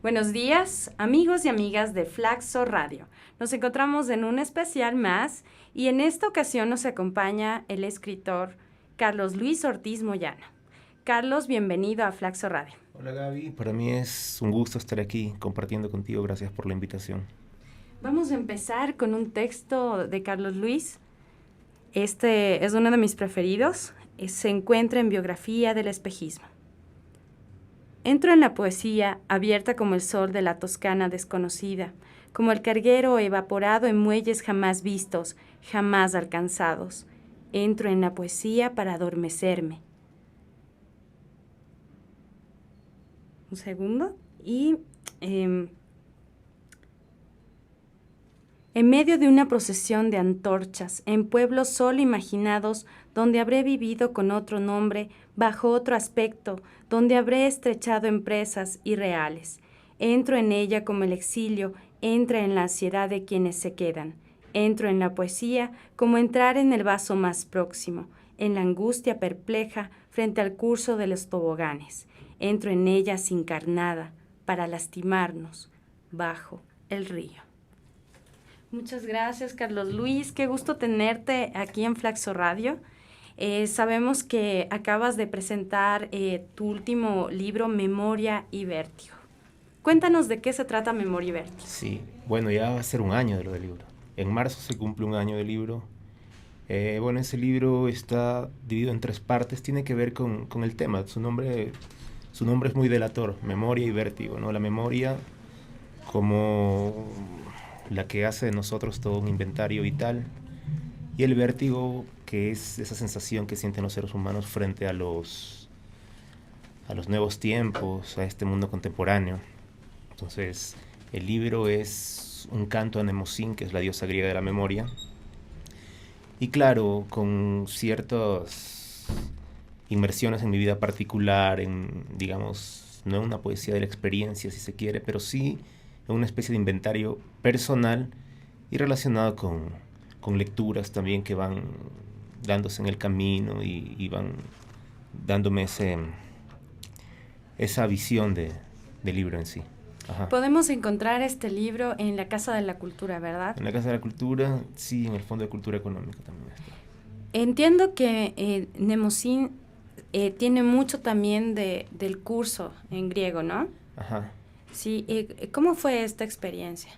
Buenos días, amigos y amigas de Flaxo Radio. Nos encontramos en un especial más y en esta ocasión nos acompaña el escritor Carlos Luis Ortiz Moyano. Carlos, bienvenido a Flaxo Radio. Hola Gaby, para mí es un gusto estar aquí compartiendo contigo, gracias por la invitación. Vamos a empezar con un texto de Carlos Luis. Este es uno de mis preferidos. Se encuentra en Biografía del Espejismo. Entro en la poesía abierta como el sol de la Toscana desconocida, como el carguero evaporado en muelles jamás vistos, jamás alcanzados. Entro en la poesía para adormecerme. Un segundo. En medio de una procesión de antorchas, en pueblos solo imaginados, donde habré vivido con otro nombre, bajo otro aspecto, donde habré estrechado empresas irreales. Entro en ella como el exilio entra en la ansiedad de quienes se quedan. Entro en la poesía como entrar en el vaso más próximo, en la angustia perpleja frente al curso de los toboganes. Entro en ella sin carnada, para lastimarnos, bajo el río. Muchas gracias, Carlos Luis. Qué gusto tenerte aquí en Flaxo Radio. Sabemos que acabas de presentar tu último libro, Memoria y Vértigo. Cuéntanos de qué se trata Memoria y Vértigo. Sí, bueno, ya va a ser un año de lo del libro. En marzo se cumple un año del libro. Ese libro está dividido en 3 partes, tiene que ver con el tema. Su nombre es muy delator, Memoria y Vértigo, ¿no? La memoria como la que hace de nosotros todo un inventario vital, y el vértigo, que es esa sensación que sienten los seres humanos frente a los nuevos tiempos, a este mundo contemporáneo. Entonces, el libro es un canto a Mnemosyne, que es la diosa griega de la memoria, y claro, con ciertas inmersiones en mi vida particular, digamos, no en una poesía de la experiencia, si se quiere, pero sí en una especie de inventario personal y relacionado con lecturas también que van dándose en el camino y van dándome esa visión del libro en sí. Ajá. Podemos encontrar este libro en la Casa de la Cultura, ¿verdad? En la Casa de la Cultura, sí, en el Fondo de Cultura Económica también está. Entiendo que Mnemosyne tiene mucho también del curso en griego, ¿no? Ajá. Sí, ¿cómo fue esta experiencia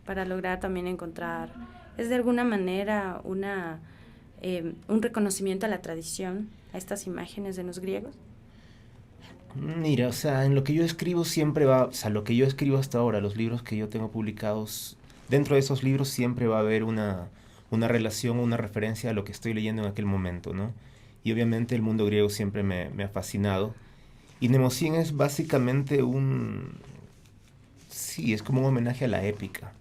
para lograr también encontrar, es de alguna manera un reconocimiento a la tradición, a estas imágenes de los griegos? Mira, o sea, en lo que yo escribo siempre va, o sea, lo que yo escribo hasta ahora, los libros que yo tengo publicados, dentro de esos libros siempre va a haber una relación, una referencia a lo que estoy leyendo en aquel momento, ¿no? Y obviamente el mundo griego siempre me ha fascinado. Y Mnemosyne es básicamente sí, es como un homenaje a la épica,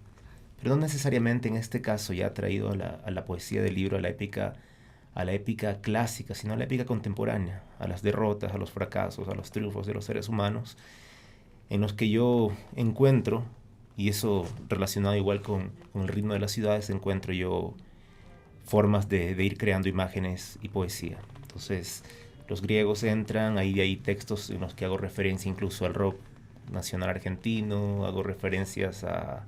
pero no necesariamente en este caso ya traído a la poesía del libro, a la épica clásica, sino a la épica contemporánea, a las derrotas, a los fracasos, a los triunfos de los seres humanos, en los que yo encuentro, y eso relacionado igual con el ritmo de las ciudades, encuentro yo formas de ir creando imágenes y poesía. Entonces, los griegos entran, ahí hay textos en los que hago referencia incluso al rock nacional argentino, hago referencias a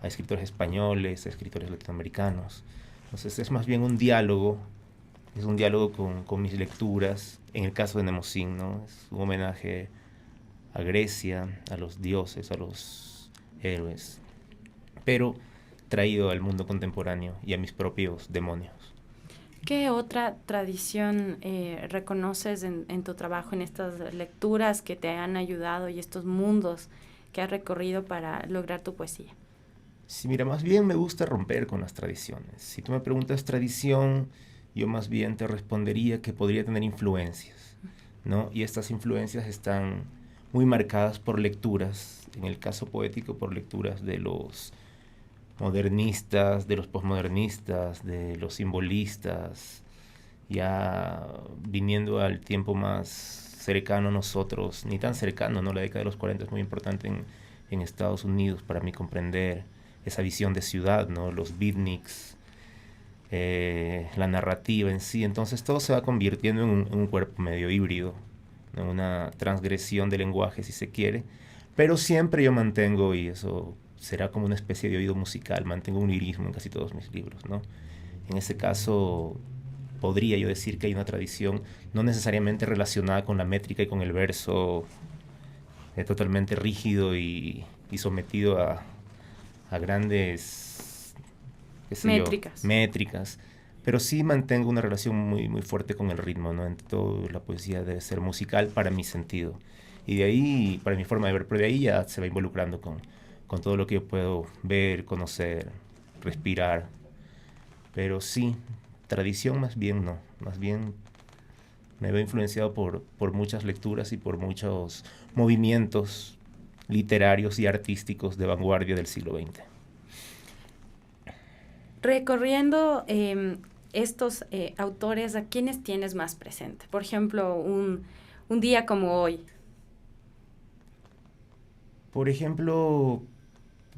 escritores españoles, a escritores latinoamericanos. Entonces es más bien un diálogo, es un diálogo con mis lecturas. En el caso de Mnemosyne, ¿no? Es un homenaje a Grecia, a los dioses, a los héroes, pero traído al mundo contemporáneo y a mis propios demonios. ¿Qué otra tradición reconoces en tu trabajo, en estas lecturas que te han ayudado y estos mundos que has recorrido para lograr tu poesía? Sí, mira, más bien me gusta romper con las tradiciones. Si tú me preguntas tradición, yo más bien te respondería que podría tener influencias, ¿no? Y estas influencias están muy marcadas por lecturas, en el caso poético, por lecturas de los modernistas, de los posmodernistas, de los simbolistas, ya viniendo al tiempo más cercano a nosotros, ni tan cercano, ¿no? La década de los 40 es muy importante en Estados Unidos para mí comprender esa visión de ciudad, ¿no? Los beatniks, la narrativa en sí. Entonces todo se va convirtiendo en un cuerpo medio híbrido, ¿no? Una transgresión del lenguaje, si se quiere, Pero siempre yo mantengo, y eso será como una especie de oído musical, mantengo un lirismo en casi todos mis libros, ¿no? En ese caso, podría yo decir que hay una tradición no necesariamente relacionada con la métrica y con el verso totalmente rígido y sometido a grandes, qué sé yo, Métricas. métricas, pero sí mantengo una relación muy, muy fuerte con el ritmo, ¿no? En todo la poesía debe ser musical para mi sentido. Y de ahí, para mi forma de ver, pero de ahí ya se va involucrando con todo lo que yo puedo ver, conocer, respirar. Pero sí, tradición más bien no, más bien me veo influenciado por muchas lecturas y por muchos movimientos literarios y artísticos de vanguardia del siglo XX. Recorriendo estos autores, ¿a quiénes tienes más presente? Por ejemplo, un día como hoy. Por ejemplo,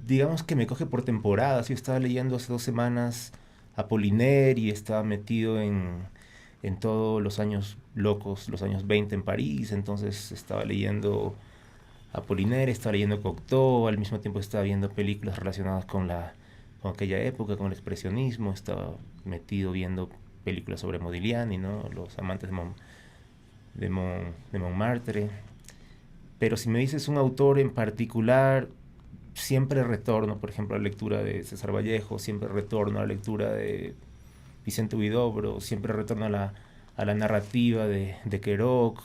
digamos que me coge por temporadas. Yo estaba leyendo hace 2 semanas Apollinaire y estaba metido en todos los años locos, los años 20 en París. Entonces estaba leyendo Apollinaire, estaba leyendo Cocteau, al mismo tiempo estaba viendo películas relacionadas con aquella época, con el expresionismo. Estaba metido viendo películas sobre Modigliani, ¿no? Los amantes de Montmartre. Pero si me dices un autor en particular, siempre retorno, por ejemplo, a la lectura de César Vallejo, siempre retorno a la lectura de Vicente Huidobro, siempre retorno a la narrativa de Queroj.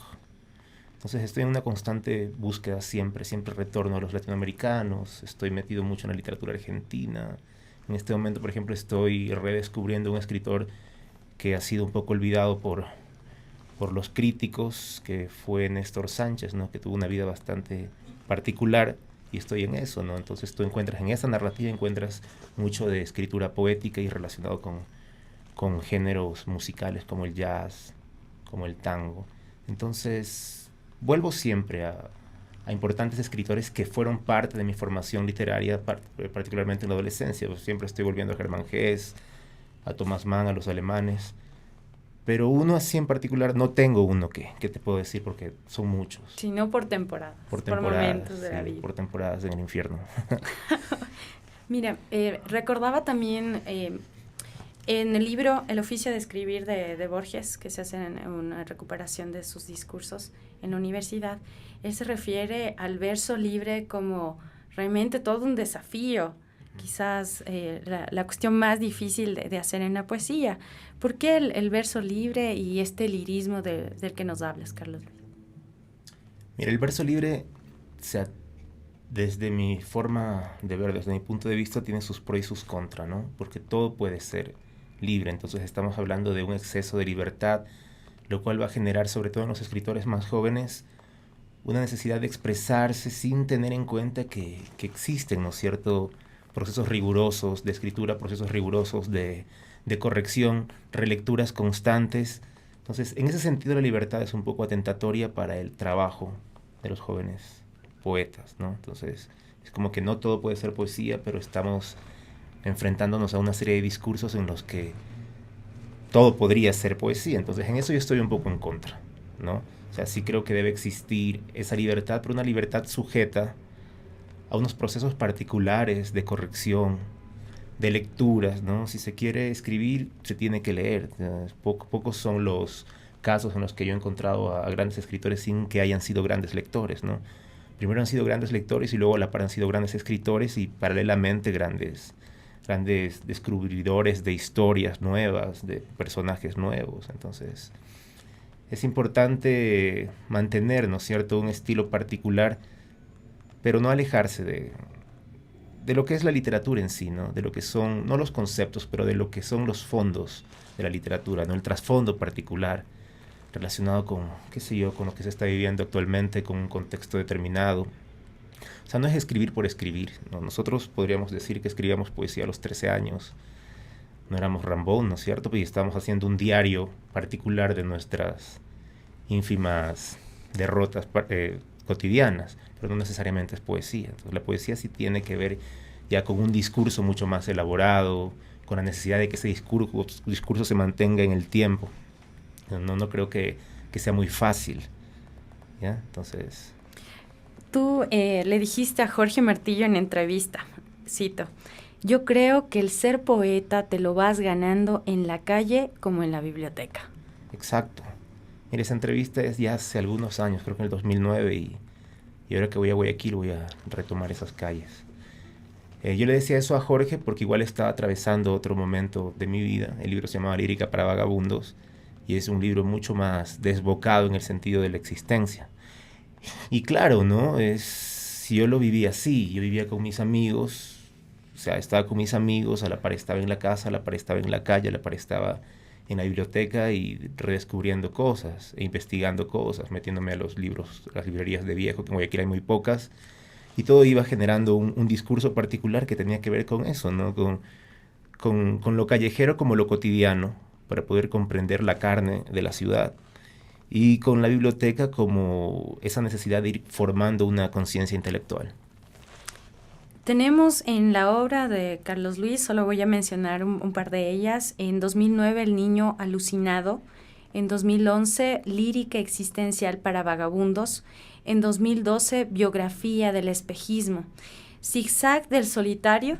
Entonces estoy en una constante búsqueda siempre, siempre retorno a los latinoamericanos, estoy metido mucho en la literatura argentina. En este momento, por ejemplo, estoy redescubriendo un escritor que ha sido un poco olvidado por los críticos, que fue Néstor Sánchez, ¿no? Que tuvo una vida bastante particular, y estoy en eso, ¿no? Entonces tú encuentras en esa narrativa encuentras mucho de escritura poética y relacionado con géneros musicales como el jazz, como el tango. Entonces vuelvo siempre a importantes escritores que fueron parte de mi formación literaria, particularmente en la adolescencia. Pues siempre estoy volviendo a Germán Hesse, a Thomas Mann, a los alemanes. Pero uno así en particular, no tengo uno que te puedo decir porque son muchos. Sino por temporadas, Por por temporadas, momentos de la sí, vida. por temporadas en el infierno. Mira, recordaba también en el libro El oficio de escribir de Borges, que se hace en una recuperación de sus discursos en la universidad, él se refiere al verso libre como realmente todo un desafío, quizás la cuestión más difícil de hacer en la poesía. ¿Por qué el verso libre y este lirismo del que nos hablas, Carlos? Mira, el verso libre, desde mi forma de ver, desde mi punto de vista, tiene sus pros y sus contras, ¿no? Porque todo puede ser libre, entonces estamos hablando de un exceso de libertad, lo cual va a generar, sobre todo en los escritores más jóvenes, una necesidad de expresarse sin tener en cuenta que existen, ¿no es cierto?, procesos rigurosos de escritura, procesos rigurosos de corrección, relecturas constantes. Entonces, en ese sentido, la libertad es un poco atentatoria para el trabajo de los jóvenes poetas, ¿no? Entonces, es como que no todo puede ser poesía, pero estamos enfrentándonos a una serie de discursos en los que todo podría ser poesía. Entonces, en eso yo estoy un poco en contra, ¿no? O sea, sí creo que debe existir esa libertad, pero una libertad sujeta a unos procesos particulares de corrección, de lecturas, ¿no? Si se quiere escribir, se tiene que leer. Pocos son los casos en los que yo he encontrado a grandes escritores sin que hayan sido grandes lectores, ¿no? Primero han sido grandes lectores y luego a la par han sido grandes escritores y paralelamente grandes descubridores de historias nuevas, de personajes nuevos. Entonces, es importante mantener, ¿no es cierto?, un estilo particular, pero no alejarse de lo que es la literatura en sí, ¿no? De lo que son, no los conceptos, pero de lo que son los fondos de la literatura, ¿no? El trasfondo particular relacionado con, qué sé yo, con lo que se está viviendo actualmente, con un contexto determinado. O sea, no es escribir por escribir, ¿no? Nosotros podríamos decir que escribíamos poesía a los 13 años. No éramos Rambón, ¿no es cierto? Pues estábamos haciendo un diario particular de nuestras ínfimas derrotas cotidianas, pero no necesariamente es poesía. Entonces la poesía sí tiene que ver ya con un discurso mucho más elaborado, con la necesidad de que ese discurso se mantenga en el tiempo. No creo que sea muy fácil, ¿ya? Entonces... Tú le dijiste a Jorge Martillo en entrevista, cito, yo creo que el ser poeta te lo vas ganando en la calle como en la biblioteca. Exacto. Mira, esa entrevista es ya hace algunos años, creo que en el 2009, y ahora que voy a Guayaquil voy a retomar esas calles. Yo le decía eso a Jorge porque igual estaba atravesando otro momento de mi vida. El libro se llamaba Lírica para Vagabundos y es un libro mucho más desbocado en el sentido de la existencia. Y claro, ¿no? Si yo lo vivía así, yo vivía con mis amigos, o sea, estaba con mis amigos, a la par estaba en la casa, a la par estaba en la calle, a la par estaba en la biblioteca y redescubriendo cosas, e investigando cosas, metiéndome a los libros, a las librerías de viejo, que en Guayaquil hay muy pocas, y todo iba generando un discurso particular que tenía que ver con eso, ¿no? Con lo callejero como lo cotidiano, para poder comprender la carne de la ciudad. Y con la biblioteca como esa necesidad de ir formando una conciencia intelectual. Tenemos en la obra de Carlos Luis, solo voy a mencionar un par de ellas, en 2009 El niño alucinado, en 2011 Lírica existencial para vagabundos, en 2012 Biografía del espejismo, Zigzag del solitario.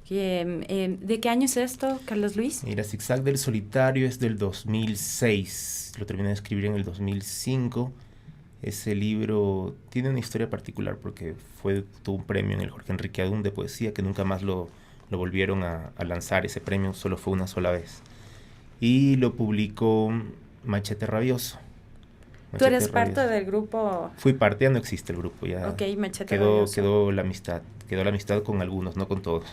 ¿De qué año es esto, Carlos Luis? Mira, Zigzag del solitario es del 2006, lo terminé de escribir en el 2005. Ese libro tiene una historia particular porque tuvo un premio en el Jorge Enrique Adún de poesía que nunca más lo volvieron a lanzar. Ese premio solo fue una sola vez. Y lo publicó Machete Rabioso. ¿Tú eres parte del grupo? Fui parte, ya no existe el grupo. Ya ok, Machete Rabioso. Quedó la amistad con algunos, no con todos.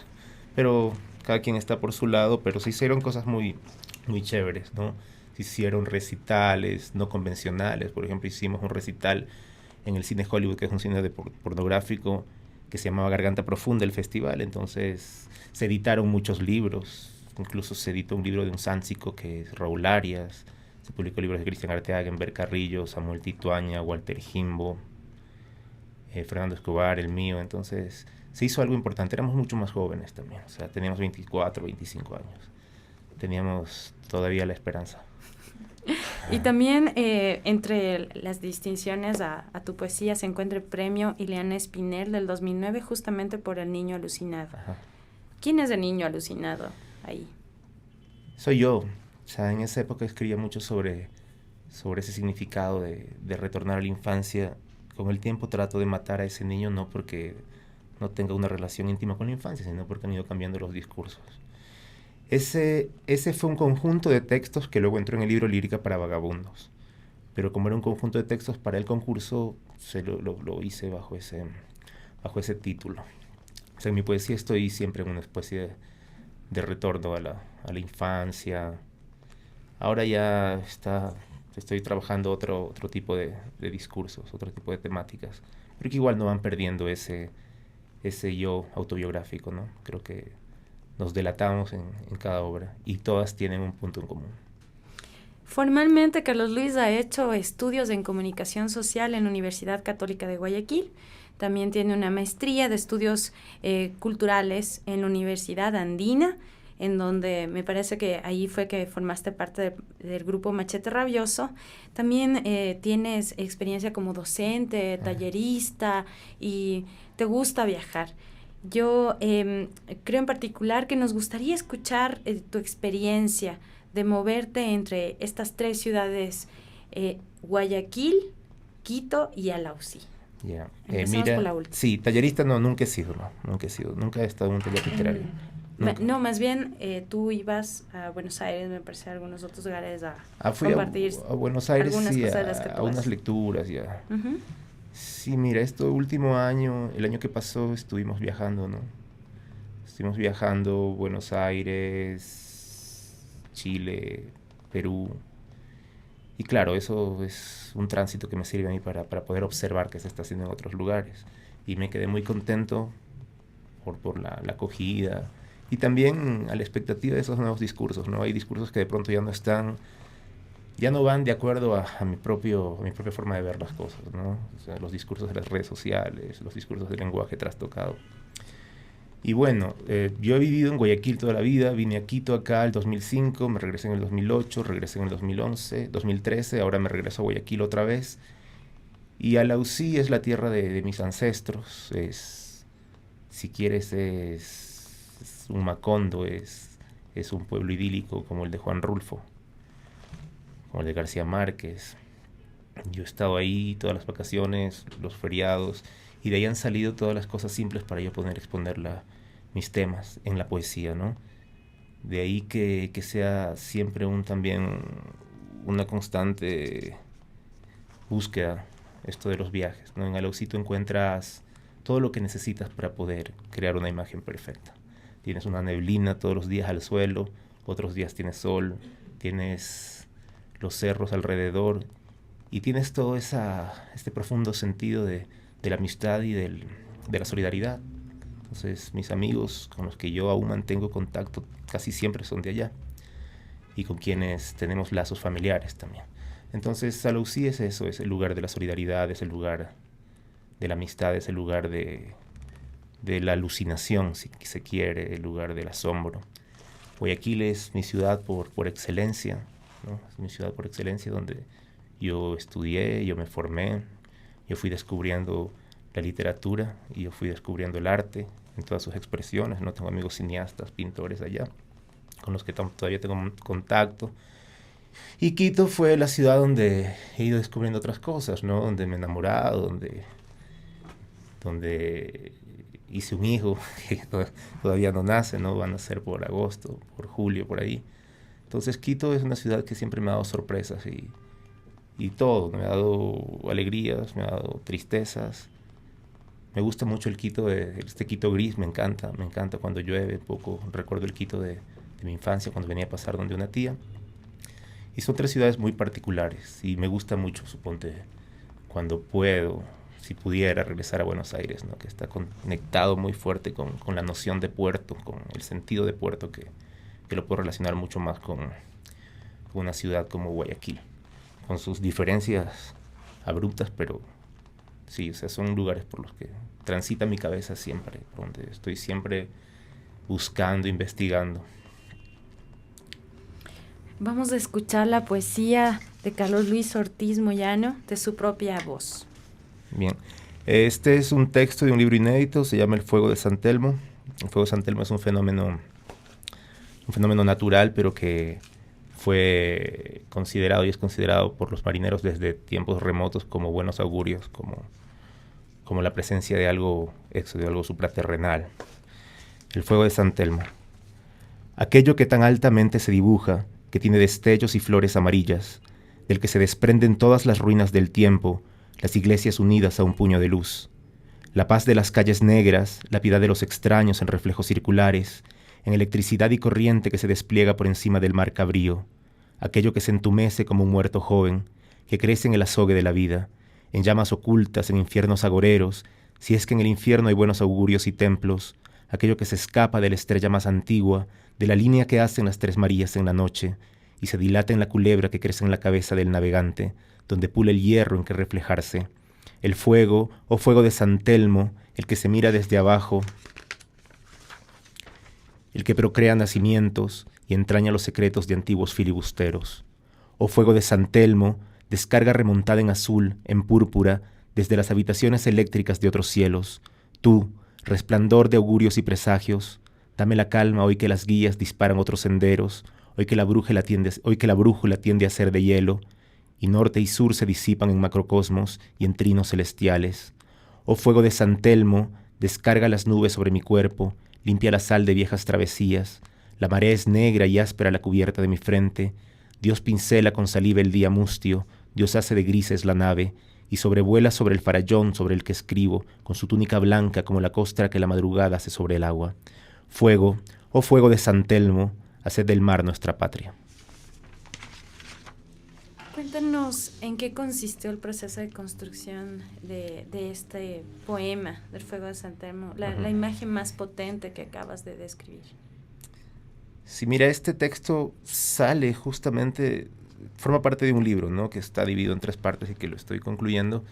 Pero cada quien está por su lado, pero se hicieron cosas muy, muy chéveres, ¿no? Se hicieron recitales no convencionales. Por ejemplo, hicimos un recital en el Cine Hollywood, que es un cine pornográfico, que se llamaba Garganta Profunda, el festival. Entonces se editaron muchos libros. Incluso se editó un libro de un sánsico que es Raúl Arias. Se publicó libros de Cristian Arteaga, Enver Carrillo, Samuel Tituaña, Walter Jimbo, Fernando Escobar, el mío. Entonces se hizo algo importante. Éramos mucho más jóvenes también. O sea, teníamos 24, 25 años. Teníamos todavía la esperanza. Y también entre las distinciones a tu poesía se encuentra el premio Ileana Espinel del 2009 justamente por El niño alucinado. Ajá. ¿Quién es el niño alucinado ahí? Soy yo. O sea, en esa época escribía mucho sobre ese significado de retornar a la infancia. Con el tiempo trato de matar a ese niño, no porque no tenga una relación íntima con la infancia, sino porque han ido cambiando los discursos. Ese fue un conjunto de textos que luego entró en el libro Lírica para Vagabundos. Pero como era un conjunto de textos para el concurso, lo hice bajo ese título. O sea, en mi poesía estoy siempre en una especie de retorno a la infancia. Ahora ya estoy trabajando otro tipo de discursos, otro tipo de temáticas, pero que igual no van perdiendo ese yo autobiográfico, ¿no? Creo que nos delatamos en cada obra y todas tienen un punto en común. Formalmente, Carlos Luis ha hecho estudios en comunicación social en la Universidad Católica de Guayaquil. También tiene una maestría de estudios culturales en la Universidad Andina, en donde me parece que ahí fue que formaste parte del grupo Machete Rabioso. También tienes experiencia como docente, tallerista y te gusta viajar. Yo creo en particular que nos gustaría escuchar tu experiencia de moverte entre estas tres ciudades, Guayaquil, Quito y Alausí. Ya. Empezamos por la última. Sí, tallerista nunca he sido, nunca he estado en un taller literario. No, más bien tú ibas a Buenos Aires, me parece, a algunos otros lugares a compartir a Buenos Aires, algunas sí, cosas de las que a unas lecturas ya. Uh-huh. Sí, mira, este último año, el año que pasó, estuvimos viajando, ¿no? Estuvimos viajando Buenos Aires, Chile, Perú. Y claro, eso es un tránsito que me sirve a mí para poder observar qué se está haciendo en otros lugares. Y me quedé muy contento por la acogida y también a la expectativa de esos nuevos discursos, ¿no? Hay discursos que de pronto ya no van de acuerdo a mi propia forma de ver las cosas, ¿no? O sea, los discursos de las redes sociales, los discursos del lenguaje trastocado. Y bueno, yo he vivido en Guayaquil toda la vida, vine a Quito acá el 2005, me regresé en el 2008, regresé en el 2011, 2013, ahora me regreso a Guayaquil otra vez. Y Alausí es la tierra de mis ancestros, si quieres es un Macondo, es un pueblo idílico como el de Juan Rulfo, como el de García Márquez. Yo he estado ahí todas las vacaciones, los feriados, y de ahí han salido todas las cosas simples para yo poder exponer mis temas en la poesía, ¿no? De ahí que sea siempre también una constante búsqueda esto de los viajes, ¿no? En Alausí tú encuentras todo lo que necesitas para poder crear una imagen perfecta. Tienes una neblina todos los días al suelo, otros días tienes sol, tienes los cerros alrededor y tienes todo este profundo sentido de la amistad y de la solidaridad. Entonces mis amigos con los que yo aún mantengo contacto casi siempre son de allá y con quienes tenemos lazos familiares también. Entonces Alausí es eso, es el lugar de la solidaridad, es el lugar de la amistad, es el lugar de la alucinación, si se quiere, el lugar del asombro. Guayaquil es mi ciudad por excelencia, ¿no? Es mi ciudad por excelencia donde yo estudié, yo me formé, yo fui descubriendo la literatura y yo fui descubriendo el arte en todas sus expresiones, ¿no? Tengo amigos cineastas, pintores allá, con los que todavía tengo contacto. Y Quito fue la ciudad donde he ido descubriendo otras cosas, ¿no? Donde me he enamorado, donde hice un hijo que todavía no nace, ¿no? Va a nacer por agosto, por julio, por ahí. Entonces Quito es una ciudad que siempre me ha dado sorpresas y todo, me ha dado alegrías, me ha dado tristezas. Me gusta mucho el Quito, este Quito gris, me encanta cuando llueve poco. Recuerdo el Quito de mi infancia cuando venía a pasar donde una tía. Y son tres ciudades muy particulares y me gusta mucho, suponte, cuando puedo, si pudiera regresar a Buenos Aires, ¿no? Que está conectado muy fuerte con la noción de puerto, con el sentido de puerto que lo puedo relacionar mucho más con una ciudad como Guayaquil, con sus diferencias abruptas, pero sí, o sea, son lugares por los que transita mi cabeza siempre, por donde estoy siempre buscando, investigando. Vamos a escuchar la poesía de Carlos Luis Ortiz Moyano de su propia voz. Bien, este es un texto de un libro inédito, se llama El Fuego de San Telmo. El Fuego de San Telmo es un fenómeno natural, pero que fue considerado y es considerado por los marineros desde tiempos remotos como buenos augurios, como la presencia de algo supraterrenal. El Fuego de San Telmo. Aquello que tan altamente se dibuja, que tiene destellos y flores amarillas, del que se desprenden todas las ruinas del tiempo, las iglesias unidas a un puño de luz, la paz de las calles negras, la piedad de los extraños en reflejos circulares, en electricidad y corriente que se despliega por encima del mar cabrío, aquello que se entumece como un muerto joven, que crece en el azogue de la vida, en llamas ocultas, en infiernos agoreros, si es que en el infierno hay buenos augurios y templos, aquello que se escapa de la estrella más antigua, de la línea que hacen las tres Marías en la noche, y se dilata en la culebra que crece en la cabeza del navegante, donde pula el hierro en que reflejarse. El fuego, oh fuego de San Telmo, el que se mira desde abajo, el que procrea nacimientos y entraña los secretos de antiguos filibusteros. Oh fuego de San Telmo, descarga remontada en azul, en púrpura, desde las habitaciones eléctricas de otros cielos. Tú, resplandor de augurios y presagios, dame la calma hoy que las guías disparan otros senderos, hoy que la brújula tiende a ser de hielo, y norte y sur se disipan en macrocosmos y en trinos celestiales. Oh fuego de San Telmo, descarga las nubes sobre mi cuerpo, limpia la sal de viejas travesías, la marea es negra y áspera la cubierta de mi frente, Dios pincela con saliva el día mustio, Dios hace de grises la nave, y sobrevuela sobre el farallón sobre el que escribo, con su túnica blanca como la costra que la madrugada hace sobre el agua. Fuego, oh fuego de San Telmo, haced del mar nuestra patria. Cuéntanos en qué consistió el proceso de construcción de este poema del Fuego de San Telmo, la imagen más potente que acabas de describir. Sí, mira, este texto sale justamente, forma parte de un libro, ¿no? Que está dividido en 3 partes y que lo estoy concluyendo,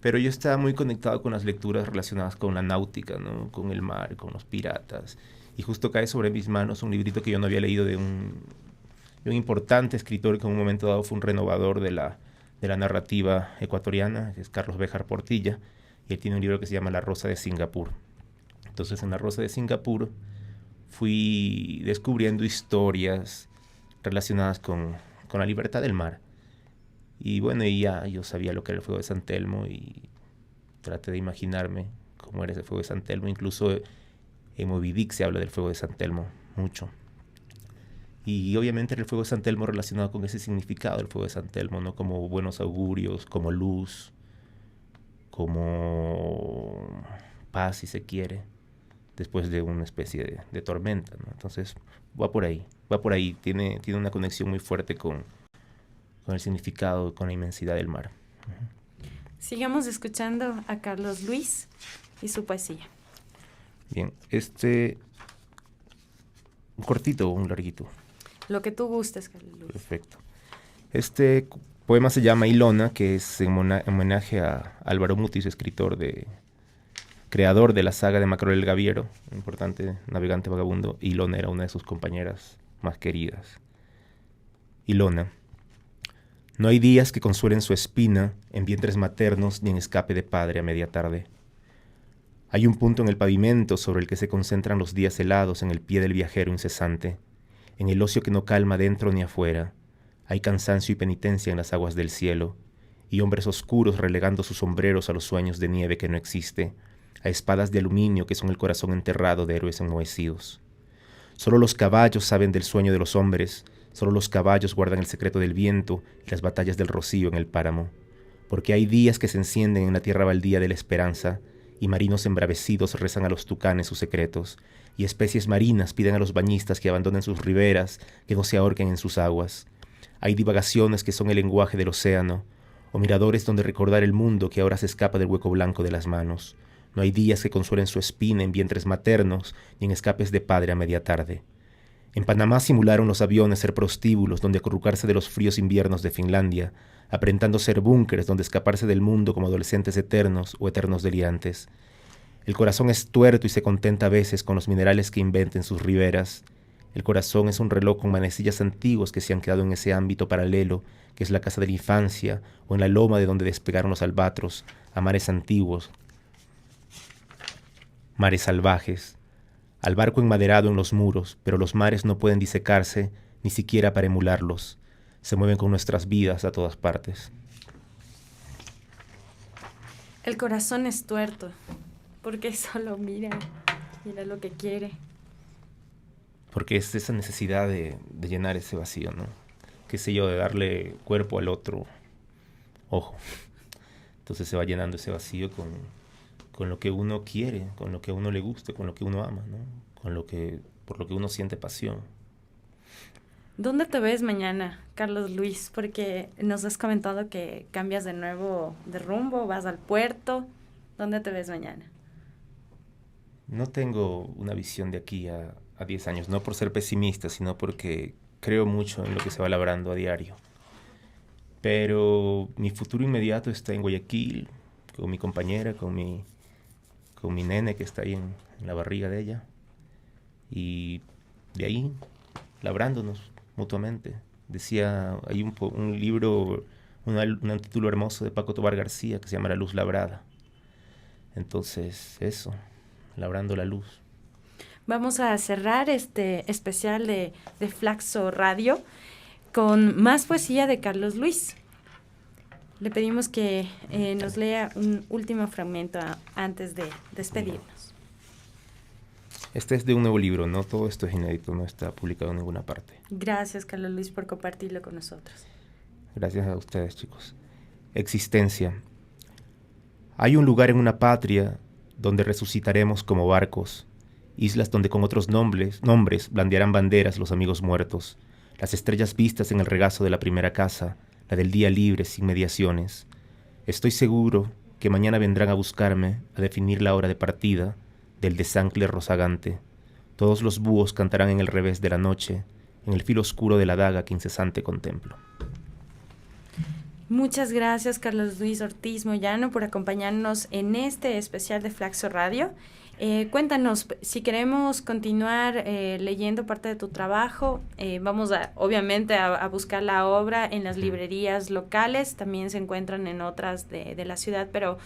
pero yo estaba muy conectado con las lecturas relacionadas con la náutica, ¿no? Con el mar, con los piratas, y justo cae sobre mis manos un librito que yo no había leído de un importante escritor que en un momento dado fue un renovador de la de la narrativa ecuatoriana, que es Carlos Béjar Portilla, y él tiene un libro que se llama La Rosa de Singapur. Entonces, en La Rosa de Singapur fui descubriendo historias relacionadas con la libertad del mar. Y bueno, y ya yo sabía lo que era el fuego de San Telmo y traté de imaginarme cómo era ese fuego de San Telmo. Incluso en Moby Dick se habla del fuego de San Telmo mucho. Y obviamente era el fuego de San Telmo relacionado con ese significado del fuego de San Telmo, ¿no? Como buenos augurios, como luz, como paz, si se quiere, después de una especie de tormenta, ¿no? Entonces va por ahí, tiene una conexión muy fuerte con el significado, con la inmensidad del mar. Sigamos escuchando a Carlos Luis y su poesía. Bien, un cortito o un larguito. Lo que tú gustes, Carlos Luis. Perfecto. Este poema se llama Ilona, que es en homenaje a Álvaro Mutis, creador de la saga de Macrobel el Gaviero, un importante navegante vagabundo. Ilona era una de sus compañeras más queridas. Ilona. No hay días que consuelen su espina en vientres maternos ni en escape de padre a media tarde. Hay un punto en el pavimento sobre el que se concentran los días helados en el pie del viajero incesante, en el ocio que no calma dentro ni afuera. Hay cansancio y penitencia en las aguas del cielo, y hombres oscuros relegando sus sombreros a los sueños de nieve que no existe, a espadas de aluminio que son el corazón enterrado de héroes enmohecidos. Solo los caballos saben del sueño de los hombres, solo los caballos guardan el secreto del viento y las batallas del rocío en el páramo, porque hay días que se encienden en la tierra baldía de la esperanza, y marinos embravecidos rezan a los tucanes sus secretos, y especies marinas piden a los bañistas que abandonen sus riberas, que no se ahorquen en sus aguas. Hay divagaciones que son el lenguaje del océano, o miradores donde recordar el mundo que ahora se escapa del hueco blanco de las manos. No hay días que consuelen su espina en vientres maternos, ni en escapes de padre a media tarde. En Panamá simularon los aviones ser prostíbulos donde acurrucarse de los fríos inviernos de Finlandia, aparentando ser búnkeres donde escaparse del mundo como adolescentes eternos o eternos delirantes. El corazón es tuerto y se contenta a veces con los minerales que inventen sus riberas. El corazón es un reloj con manecillas antiguos que se han quedado en ese ámbito paralelo, que es la casa de la infancia, o en la loma de donde despegaron los albatros, a mares antiguos, mares salvajes, al barco enmaderado en los muros, pero los mares no pueden disecarse, ni siquiera para emularlos. Se mueven con nuestras vidas a todas partes. El corazón es tuerto, porque solo mira lo que quiere. Porque es esa necesidad de llenar ese vacío, ¿no? Qué sé yo, de darle cuerpo al otro ojo. Entonces se va llenando ese vacío con lo que uno quiere, con lo que a uno le guste, con lo que uno ama, ¿no? Por lo que uno siente pasión. ¿Dónde te ves mañana, Carlos Luis? Porque nos has comentado que cambias de nuevo de rumbo, vas al puerto. ¿Dónde te ves mañana? No tengo una visión de aquí a 10 años, no por ser pesimista, sino porque creo mucho en lo que se va labrando a diario. Pero mi futuro inmediato está en Guayaquil, con mi compañera, con mi nene que está ahí en la barriga de ella. Y de ahí, labrándonos mutuamente. Decía, hay un libro, un título hermoso de Paco Tobar García que se llama La Luz Labrada. Entonces, eso, labrando la luz. Vamos a cerrar este especial de Flaxo Radio con más poesía de Carlos Luis. Le pedimos que nos lea un último fragmento antes de despedirnos. Este es de un nuevo libro, no todo esto es inédito, no está publicado en ninguna parte. Gracias, Carlos Luis, por compartirlo con nosotros. Gracias a ustedes, chicos. Existencia. Hay un lugar en una patria donde resucitaremos como barcos, islas donde con otros nombres blandearán banderas los amigos muertos, las estrellas vistas en el regazo de la primera casa, la del día libre sin mediaciones. Estoy seguro que mañana vendrán a buscarme, a definir la hora de partida del desancle rozagante. Todos los búhos cantarán en el revés de la noche, en el filo oscuro de la daga que incesante contemplo. Muchas gracias, Carlos Luis Ortiz Moyano, por acompañarnos en este especial de Flaxo Radio. Cuéntanos, si queremos continuar leyendo parte de tu trabajo, vamos obviamente a buscar la obra en las librerías locales, también se encuentran en otras de la ciudad, pero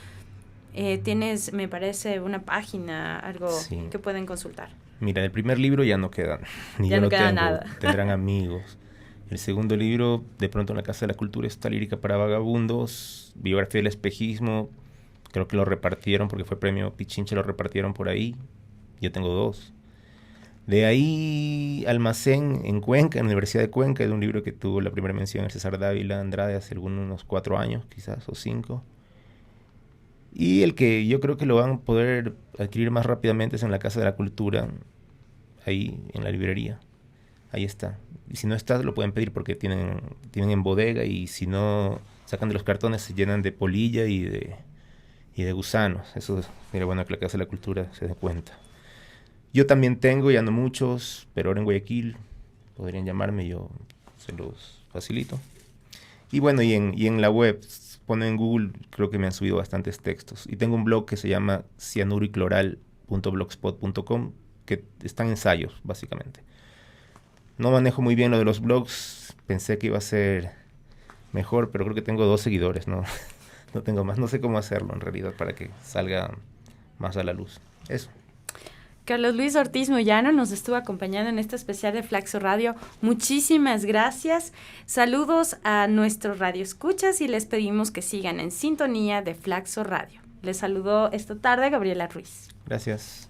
tienes, me parece, una página, algo que pueden consultar. Mira, el primer libro ya no queda, ya no queda nada. Tendrán amigos. El segundo libro, de pronto en la Casa de la Cultura, está Lírica para Vagabundos, Biografía del Espejismo. Creo que lo repartieron porque fue premio Pichincha, lo repartieron por ahí. Yo tengo 2. De ahí, Almacén en Cuenca, en la Universidad de Cuenca, de un libro que tuvo la primera mención el César Dávila Andrade hace unos 4 años, quizás, o 5. Y el que yo creo que lo van a poder adquirir más rápidamente es en la Casa de la Cultura, ahí en la librería. Ahí está. Y si no está, lo pueden pedir porque tienen en bodega, y si no, sacan de los cartones, se llenan de polilla y de gusanos. Eso sería bueno que la Casa de la Cultura se dé cuenta. Yo también tengo, ya no muchos, pero ahora en Guayaquil podrían llamarme, yo se los facilito. Y bueno, y en la web, ponen en Google, creo que me han subido bastantes textos. Y tengo un blog que se llama cianuricloral.blogspot.com, que están ensayos, básicamente. No manejo muy bien lo de los blogs, pensé que iba a ser mejor, pero creo que tengo 2 seguidores, ¿no? No tengo más, no sé cómo hacerlo en realidad para que salga más a la luz. Eso. Carlos Luis Ortiz Moyano nos estuvo acompañando en este especial de Flaxo Radio. Muchísimas gracias. Saludos a nuestros radioescuchas y les pedimos que sigan en sintonía de Flaxo Radio. Les saludó esta tarde Gabriela Ruiz. Gracias.